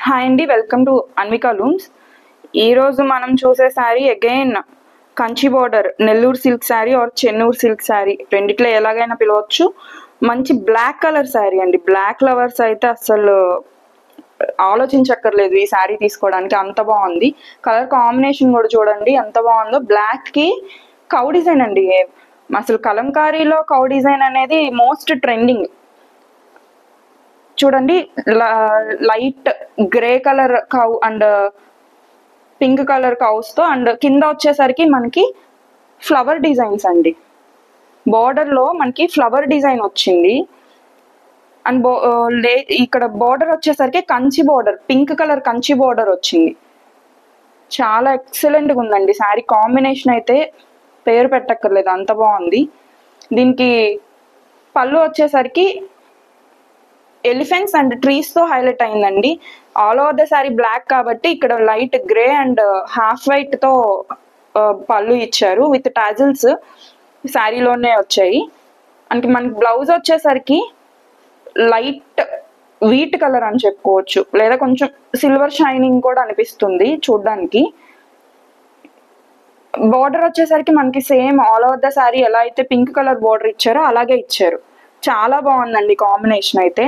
Hi అండి, welcome to Anvika looms. ఈరోజు మనం చూసే sari again Kanchi border Nellore silk sari or Chennur silk sari, రెండిట్లో ఎలాగైనా పిలవచ్చు. మంచి బ్లాక్ కలర్ శారీ అండి. బ్లాక్ లవర్స్ అయితే అసలు ఆలోచించక్కర్లేదు ఈ శారీ తీసుకోవడానికి, అంత బాగుంది. కలర్ కాంబినేషన్ కూడా చూడండి ఎంత బాగుందో. బ్లాక్కి కౌ డిజైన్ అండి. అసలు కలంకారీలో కౌ డిజైన్ అనేది మోస్ట్ ట్రెండింగ్. చూడండి, light grey colour cow and pink colour కౌస్తో, అండ్ కింద వచ్చేసరికి మనకి ఫ్లవర్ డిజైన్స్ అండి. బార్డర్లో మనకి ఫ్లవర్ డిజైన్ వచ్చింది. అండ్ ఇక్కడ బార్డర్ వచ్చేసరికి Kanchi border, pink colour Kanchi border వచ్చింది. చాలా ఎక్సలెంట్గా ఉందండి శారీ. కాంబినేషన్ అయితే పేరు పెట్టక్కర్లేదు, అంత బాగుంది. దీనికి పళ్ళు వచ్చేసరికి ఎలిఫెంట్స్ అండ్ ట్రీస్తో హైలైట్ అయిందండి. All over the sari black కాబట్టి ఇక్కడ లైట్ గ్రే అండ్ హాఫ్ వైట్తో పళ్ళు ఇచ్చారు విత్ టాజిల్స్ శారీలోనే వచ్చాయి. అండ్ మనకి బ్లౌజ్ వచ్చేసరికి లైట్ వీట్ కలర్ అని చెప్పుకోవచ్చు, లేదా కొంచెం సిల్వర్ షైనింగ్ కూడా అనిపిస్తుంది చూడ్డానికి. బార్డర్ వచ్చేసరికి మనకి same all over the sari ఎలా అయితే పింక్ కలర్ బార్డర్ ఇచ్చారో అలాగే ఇచ్చారు. చాలా బాగుందండి కాంబినేషన్ అయితే.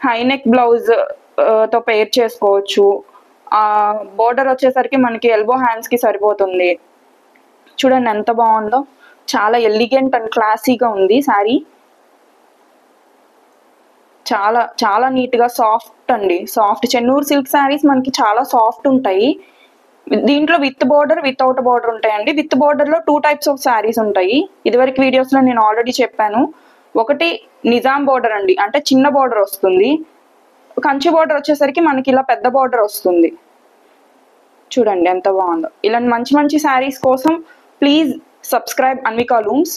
హైనెక్ బ్లౌజ్ తో పేర్ చేసుకోవచ్చు. బోర్డర్ వచ్చేసరికి మనకి ఎల్బో హ్యాండ్స్కి సరిపోతుంది. చూడండి ఎంత బాగుందో, చాలా ఎలిగెంట్ అండ్ క్లాసీగా ఉంది శారీ. చాలా చాలా నీట్గా సాఫ్ట్ అండి. సాఫ్ట్ చెన్నూరు సిల్క్ శారీస్ మనకి చాలా సాఫ్ట్ ఉంటాయి. దీంట్లో విత్ బోర్డర్ వితౌట్ బోర్డర్ ఉంటాయండి. విత్ బోర్డర్లో 2 టైప్స్ ఆఫ్ శారీస్ ఉంటాయి. ఇదివరకు వీడియోస్లో నేను ఆల్రెడీ చెప్పాను. ఒకటి నిజాం బోర్డర్ అండి, అంటే చిన్న బోర్డర్ వస్తుంది. కంచి బోర్డర్ వచ్చేసరికి మనకి ఇలా పెద్ద బోర్డర్ వస్తుంది. చూడండి ఎంత బాగుందో. ఇలాంటి మంచి మంచి శారీస్ కోసం ప్లీజ్ సబ్స్క్రైబ్ అన్వికా లూమ్స్.